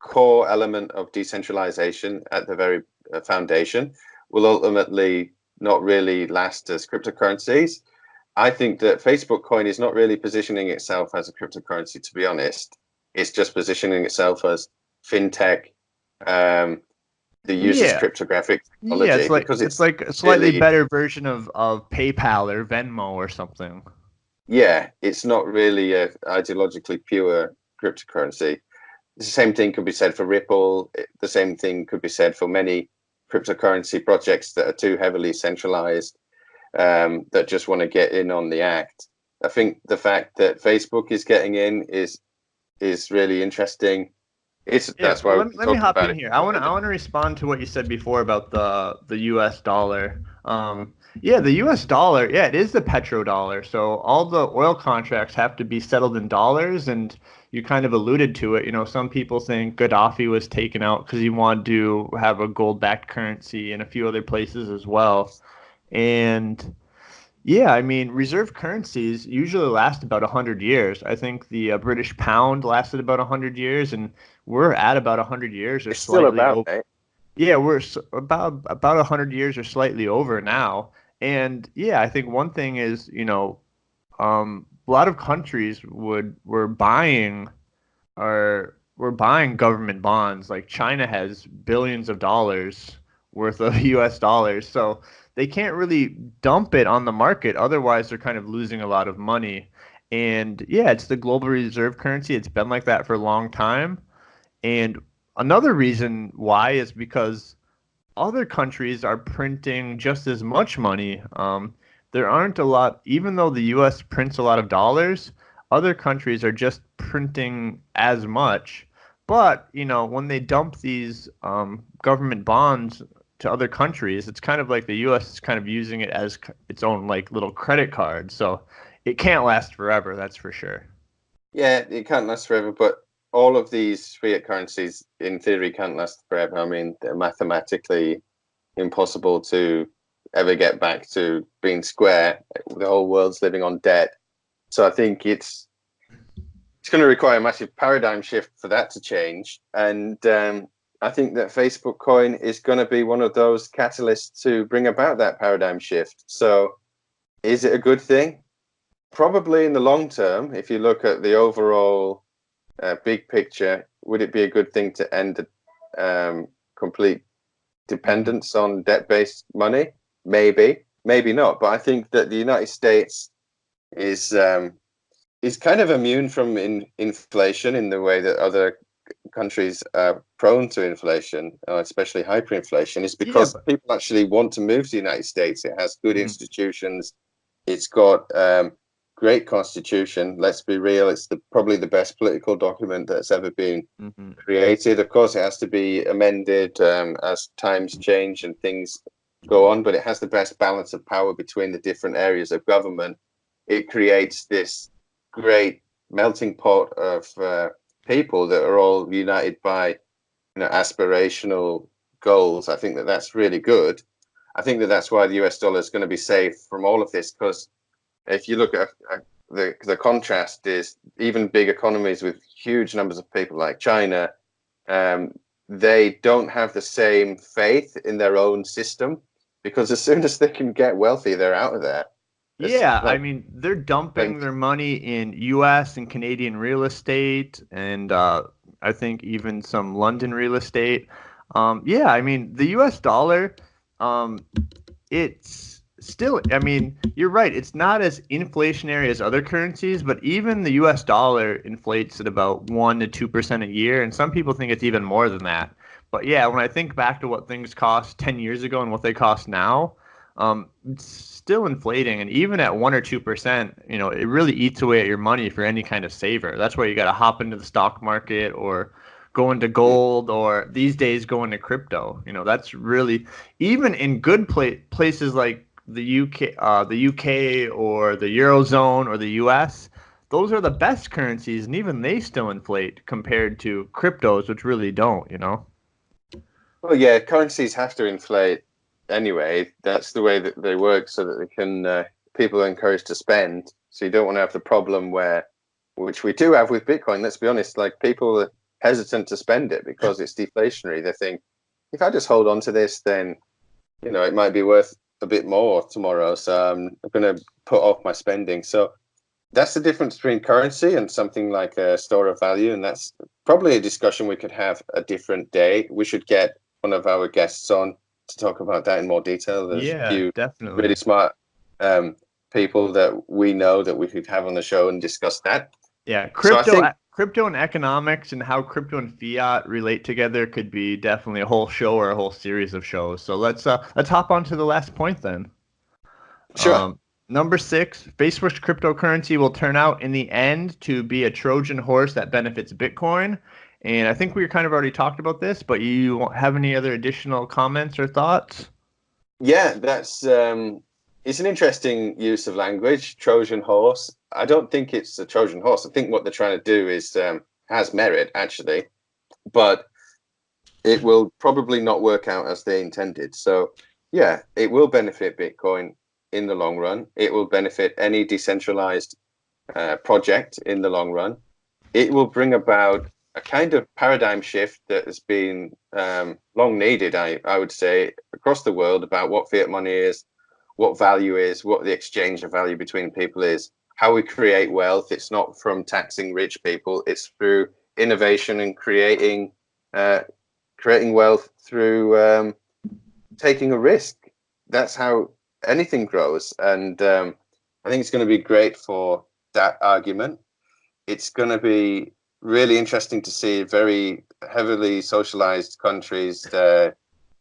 core element of decentralization at the very foundation will ultimately not really last as cryptocurrencies. I think that Facebook coin is not really positioning itself as a cryptocurrency, to be honest. It's just positioning itself as fintech that uses yeah. cryptographic Yeah, technology it's like because it's it's like a slightly really, better version of PayPal or Venmo or something. yeah, it's not really a ideologically pure cryptocurrency. The same thing could be said for Ripple. The same thing could be said for many cryptocurrency projects that are too heavily centralized, that just want to get in on the act. I think the fact that Facebook is getting in is really interesting. Yeah, That's well, why we let me talked hop about in it here. before. I want to respond to what you said before about the U.S. dollar. Yeah, the U.S. dollar, yeah, it is the petrodollar. So all the oil contracts have to be settled in dollars, and you kind of alluded to it. You know, some people think Gaddafi was taken out because he wanted to have a gold-backed currency, and a few other places as well. And yeah, I mean, reserve currencies usually last about 100 years. I think the British pound lasted about 100 years, and we're at about 100 years or It's still slightly about, over. mate. Yeah, about 100 years or slightly over now. And yeah, I think one thing is, a lot of countries were buying are we're buying government bonds. Like China has billions of dollars worth of US dollars. So they can't really dump it on the market. Otherwise, they're kind of losing a lot of money. And yeah, it's the global reserve currency. It's been like that for a long time. And another reason why is because other countries are printing just as much money. There aren't a lot, even though the US prints a lot of dollars, other countries are just printing as much. But, when they dump these government bonds to other countries, it's kind of like the US is kind of using it as its own like little credit card. So it can't last forever, that's for sure. Yeah, it can't last forever, but all of these fiat currencies, in theory, can't last forever. I mean, they're mathematically impossible to ever get back to being square. The whole world's living on debt. So I think it's going to require a massive paradigm shift for that to change. And I think that Facebook coin is going to be one of those catalysts to bring about that paradigm shift. So is it a good thing? Probably in the long term, if you look at the overall big picture, would it be a good thing to end complete Mhm. dependence on debt-based money? Maybe, maybe not. But I think that the United States is is kind of immune from inflation in the way that other countries are prone to inflation, especially hyperinflation, is Yeah, because people actually want to move to the United States. It has good mhm, institutions. It's got great constitution. Let's be real; it's probably the best political document that's ever been mhm. created. Of course, it has to be amended as times change and things go on, but it has the best balance of power between the different areas of government. It creates this great melting pot of people that are all united by aspirational goals. I think that that's really good. I think that that's why the US dollar is going to be safe from all of this, because if you look at the contrast is even big economies with huge numbers of people like China, um, they don't have the same faith in their own system, because as soon as they can get wealthy, they're out of there. It's Yeah, I like mean, they're playing. dumping their money in US and Canadian real estate and I think even some London real estate. Yeah, I mean, the US dollar, um, it's still, I mean, you're right, it's not as inflationary as other currencies, but even the US dollar inflates at about 1 to 2% a year, and some people think it's even more than that. But yeah, when I think back to what things cost 10 years ago and what they cost now, it's still inflating, and even at 1 or 2%, it really eats away at your money for any kind of saver. That's why you got to hop into the stock market or go into gold, or these days go into crypto. That's really even in good places like the UK or the Eurozone or the US. Those are the best currencies, and even they still inflate compared to cryptos, which really don't. Well, yeah, currencies have to inflate anyway. That's the way that they work, so that they can people are encouraged to spend. So you don't want to have the problem where, which we do have with Bitcoin. Let's be honest, like people are hesitant to spend it because it's deflationary. They think if I just hold on to this, then it might be worth a bit more tomorrow. So I'm going to put off my spending. So that's the difference between currency and something like a store of value, and that's probably a discussion we could have a different day. We should get one of our guests on to talk about that in more detail. There's a Yeah, few really definitely. smart um, people that we know that we could have on the show and discuss that. Yeah, So I think, crypto and economics and how crypto and fiat relate together could be definitely a whole show or a whole series of shows. So let's hop on to the last point then. sure. Number 6, Facebook cryptocurrency will turn out in the end to be a Trojan horse that benefits Bitcoin. And I think we kind of already talked about this, but you have any other additional comments or thoughts? Yeah, that's it's an interesting use of language, Trojan horse. I don't think it's a Trojan horse. I think what they're trying to do is has merit actually, but it will probably not work out as they intended. So yeah, it will benefit Bitcoin in the long run. It will benefit any decentralized project in the long run. It will bring about a kind of paradigm shift that has been long needed, I would say, across the world about what fiat money is, what value is, what the exchange of value between people is, how we create wealth. It's not from taxing rich people. It's through innovation and creating wealth through taking a risk. That's how anything grows. And I think it's going to be great for that argument. It's going to be really interesting to see very heavily socialized countries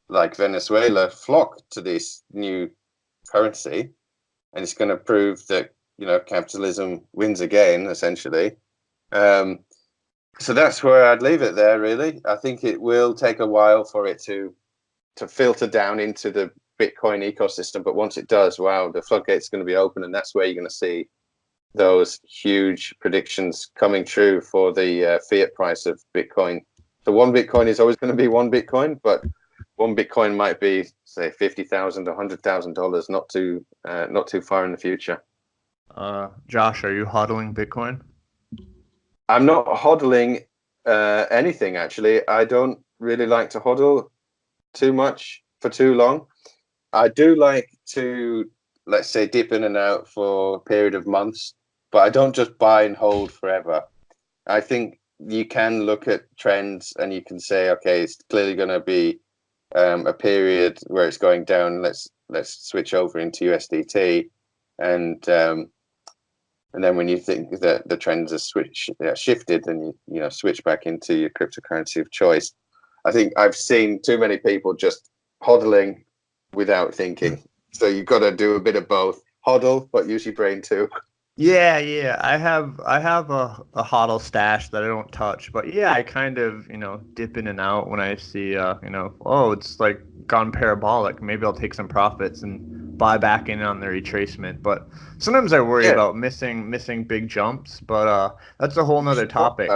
like Venezuela flock to this new currency, and it's going to prove that capitalism wins again, essentially. So that's where I'd leave it there. Really, I think it will take a while for it to filter down into the Bitcoin ecosystem, but once it does, wow, the floodgate's going to be open, and that's where you're going to see those huge predictions coming true for the fiat price of Bitcoin. So one Bitcoin is always going to be one Bitcoin, but one Bitcoin might be, say, $50,000 or $100,000, not too far in the future. Josh, are you hodling Bitcoin? I'm not hodling anything, actually. I don't really like to hodl too much for too long. I do like to, let's say, dip in and out for a period of months, but I don't just buy and hold forever. I think you can look at trends and you can say, okay, it's clearly going to be a period where it's going down. Let's switch over into USDT, and then when you think that the trends are shifted, then you switch back into your cryptocurrency of choice. I think I've seen too many people just hodling without thinking. So you've got to do a bit of both. Hodl, but use your brain too. Yeah. I have a HODL stash that I don't touch, but yeah, I kind of, dip in and out when I see, oh, it's like gone parabolic. Maybe I'll take some profits and buy back in on the retracement. But sometimes I worry about missing big jumps, but that's a whole nother topic.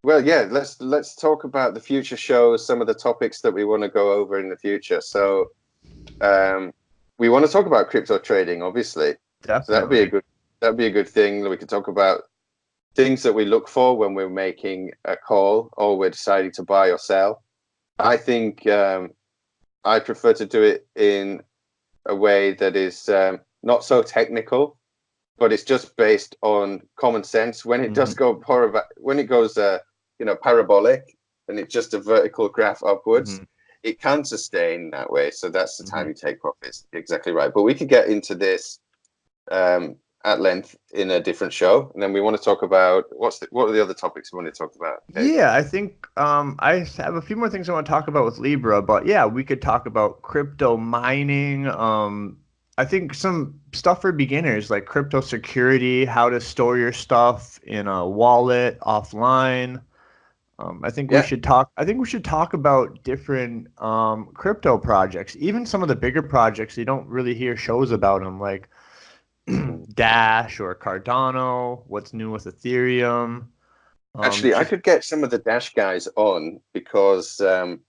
Well, yeah, let's talk about the future shows, some of the topics that we want to go over in the future. So we want to talk about crypto trading, obviously. Definitely. So that'd be a good thing that we could talk about. Things that we look for when we're making a call or we're deciding to buy or sell. I think I prefer to do it in a way that is not so technical, but it's just based on common sense. When it does go when it goes parabolic and it's just a vertical graph upwards, it can sustain that way. So that's the time you take profits. Exactly right. But we could get into this at length in a different show, and then we want to talk about what are the other topics we want to talk about? Okay? Yeah, I think I have a few more things I want to talk about with Libra, but yeah, we could talk about crypto mining. I think some stuff for beginners like crypto security, how to store your stuff in a wallet offline. I think we should talk. I think we should talk about different crypto projects, even some of the bigger projects. You don't really hear shows about them, like Dash or Cardano. What's new with Ethereum? Actually, I could get some of the Dash guys on because the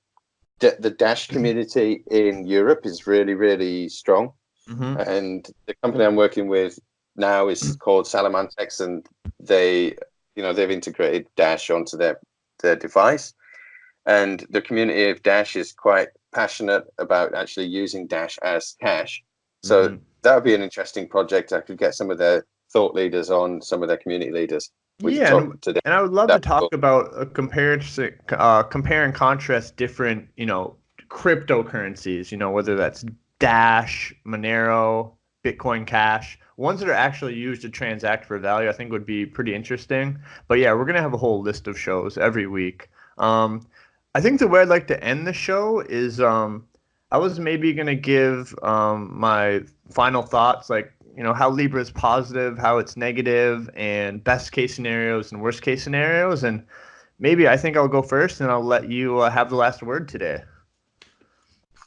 Dash community in Europe is really, really strong. And the company I'm working with now is called Salamantex, and they've integrated Dash onto their device. And the community of Dash is quite passionate about actually using Dash as cash. So that would be an interesting project. I could get some of their thought leaders on, some of their community leaders. And I would love to talk about compare and contrast different, cryptocurrencies, whether that's Dash, Monero, Bitcoin Cash. ones that are actually used to transact for value, I think would be pretty interesting. But yeah, we're gonna have a whole list of shows every week. I think the way I'd like to end the show is I was maybe gonna give my final thoughts, like how Libra is positive, how it's negative, and best case scenarios and worst case scenarios. And maybe I think I'll go first, and I'll let you have the last word today.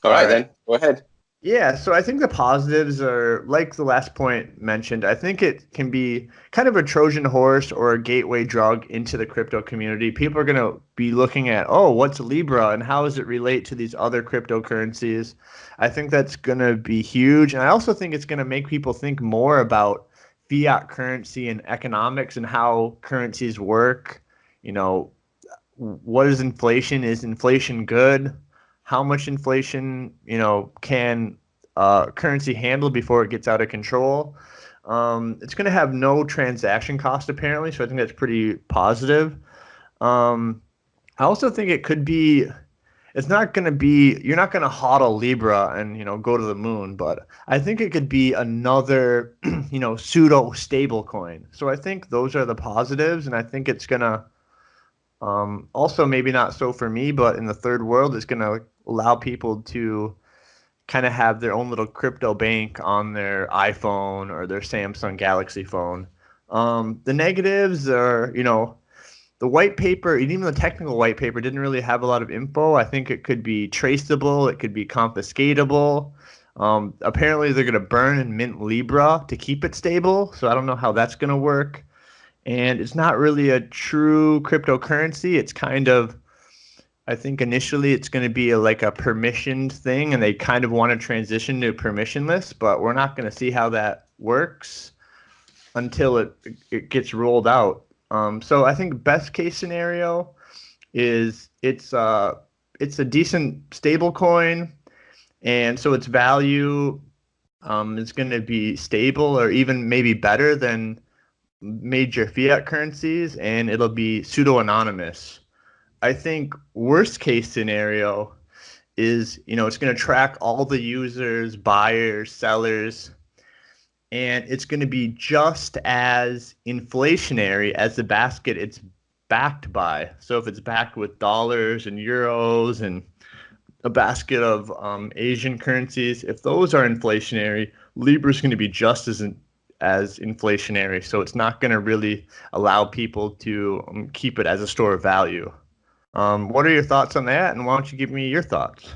All All right, right. then. Go ahead. Yeah, so I think the positives are like the last point mentioned. I think it can be kind of a Trojan horse or a gateway drug into the crypto community. People are going to be looking at, oh, what's Libra and how does it relate to these other cryptocurrencies? I think that's going to be huge. And I also think it's going to make people think more about fiat currency and economics and how currencies work. You know, what is inflation? Is inflation good? How much inflation, can currency handle before it gets out of control? It's going to have no transaction cost apparently, so I think that's pretty positive. Um, I also think it could be. It's not going to be. You're not going to hodl Libra and go to the moon, but I think it could be another pseudo stable coin. So I think those are the positives, and I think it's gonna also, maybe not so for me, but in the third world, it's going to allow people to kind of have their own little crypto bank on their iPhone or their Samsung Galaxy phone. The negatives are, the white paper, and even the technical white paper didn't really have a lot of info. I think it could be traceable, it could be confiscatable. Apparently, they're going to burn and mint Libra to keep it stable, so I don't know how that's going to work. And it's not really a true cryptocurrency. It's kind of, I think initially it's going to be like a permissioned thing, and they kind of want to transition to permissionless, but we're not going to see how that works until it gets rolled out. So I think best case scenario is it's a decent stable coin, and so its value is going to be stable or even maybe better than major fiat currencies, and it'll be pseudo anonymous. I think worst case scenario is, it's going to track all the users, buyers, sellers, and it's going to be just as inflationary as the basket it's backed by. So if it's backed with dollars and euros and a basket of Asian currencies, if those are inflationary, Libra is going to be just as inflationary. So it's not going to really allow people to keep it as a store of value. What are your thoughts on that? And why don't you give me your thoughts?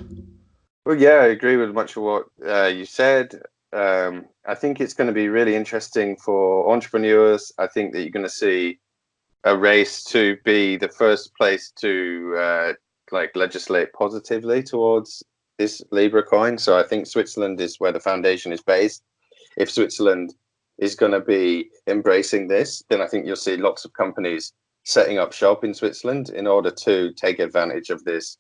Well, yeah, I agree with much of what you said. I think it's going to be really interesting for entrepreneurs. I think that you're going to see a race to be the first place to legislate positively towards this Libra coin. So I think Switzerland is where the foundation is based. If Switzerland is going to be embracing this, then I think you'll see lots of companies setting up shop in Switzerland in order to take advantage of this.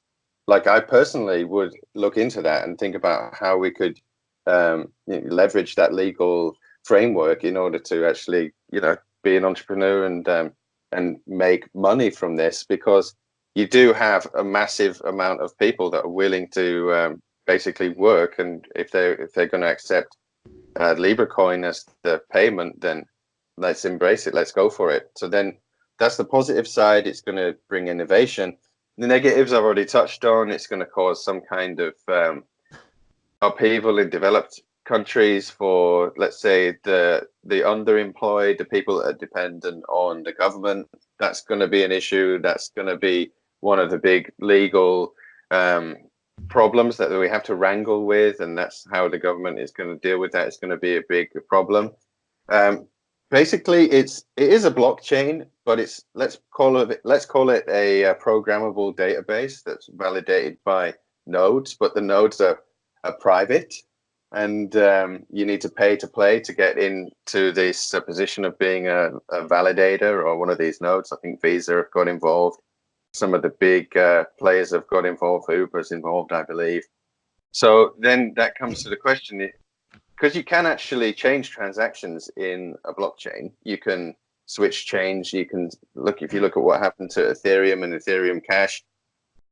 Like I personally would look into that and think about how we could leverage that legal framework in order to actually, be an entrepreneur and make money from this, because you do have a massive amount of people that are willing to basically work, and if they're going to accept Libra coin as the payment, then let's embrace it. Let's go for it. So then that's the positive side. It's going to bring innovation. The negatives I've already touched on. It's going to cause some kind of upheaval in developed countries for, let's say, the underemployed, the people that are dependent on the government. That's going to be an issue. That's going to be one of the big legal problems that we have to wrangle with, and that's how the government is going to deal with that. It's going to be a big problem. Basically, it is a blockchain, but let's call it a programmable database that's validated by nodes, but the nodes are private, and you need to pay to play to get into this position of being a validator or one of these nodes. I think Visa have got involved. Some of the big players have got involved. Uber's involved, I believe. So then that comes to the question, because you can actually change transactions in a blockchain. You can switch change. You can if you look at what happened to Ethereum and Ethereum Cash,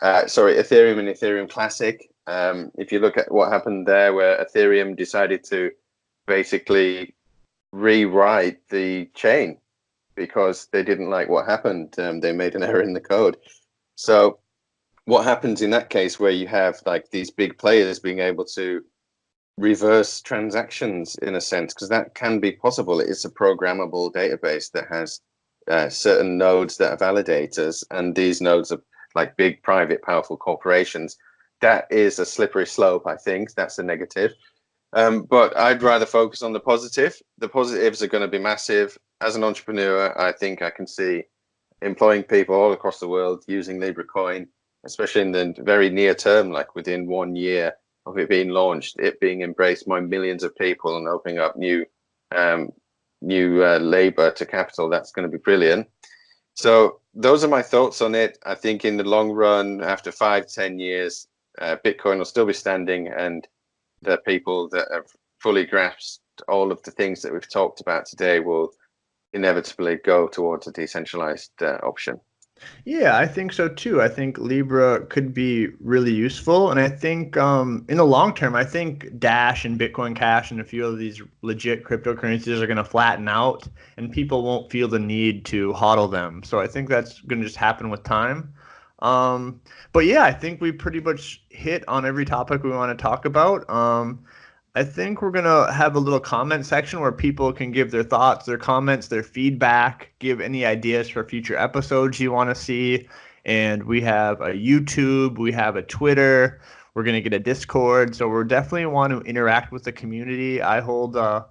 Ethereum and Ethereum Classic. If you look at what happened there, where Ethereum decided to basically rewrite the chain because they didn't like what happened. They made an error in the code. So what happens in that case where you have like these big players being able to reverse transactions in a sense, because that can be possible. It's a programmable database that has certain nodes that are validators, and these nodes are like big private powerful corporations. That is a slippery slope. I think that's a negative. But I'd rather focus on the positive. The positives are going to be massive. As an entrepreneur, I think I can see employing people all across the world using Libra coin, especially in the very near term, like within 1 year of it being launched, it being embraced by millions of people and opening up new labor to capital. That's going to be brilliant. So those are my thoughts on it. I think in the long run, after 5-10 years, Bitcoin will still be standing, and the people that have fully grasped all of the things that we've talked about today will inevitably go towards a decentralized option. Yeah, I think so too. I think Libra could be really useful. And I think in the long term, I think Dash and Bitcoin Cash and a few of these legit cryptocurrencies are going to flatten out and people won't feel the need to hodl them. So I think that's going to just happen with time. Um, but yeah, I think we pretty much hit on every topic we want to talk about. I think we're gonna have a little comment section where people can give their thoughts, their comments, their feedback, give any ideas for future episodes you want to see. And we have a YouTube, we have a Twitter, we're gonna get a Discord. So we're definitely want to interact with the community. I hold a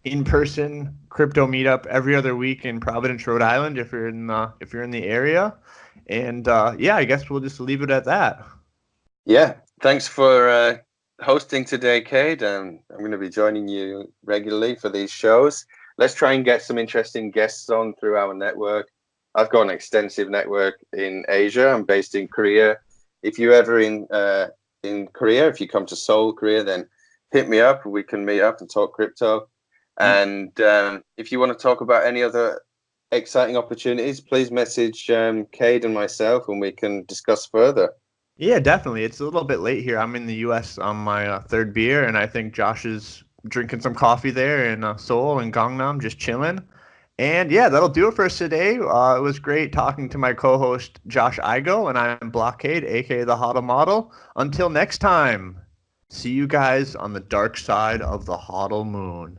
in-person crypto meetup every other week in Providence, Rhode Island, if you're in the area. And yeah, I guess we'll just leave it at that. Yeah, thanks for hosting today, Kade. I'm going to be joining you regularly for these shows. Let's try and get some interesting guests on through our network. I've got an extensive network in Asia. I'm based in Korea. If you're ever in Korea, if you come to Seoul, Korea, then hit me up. We can meet up and talk crypto. And if you want to talk about any other exciting opportunities, please message Kade and myself, and we can discuss further. Yeah, definitely. It's a little bit late here. I'm in the U.S. on my third beer, and I think Josh is drinking some coffee there in Seoul and Gangnam, just chilling. And yeah, that'll do it for us today. It was great talking to my co-host Josh Igoe, and I'm Blockkade, aka the HODL Model. Until next time, see you guys on the dark side of the HODL Moon.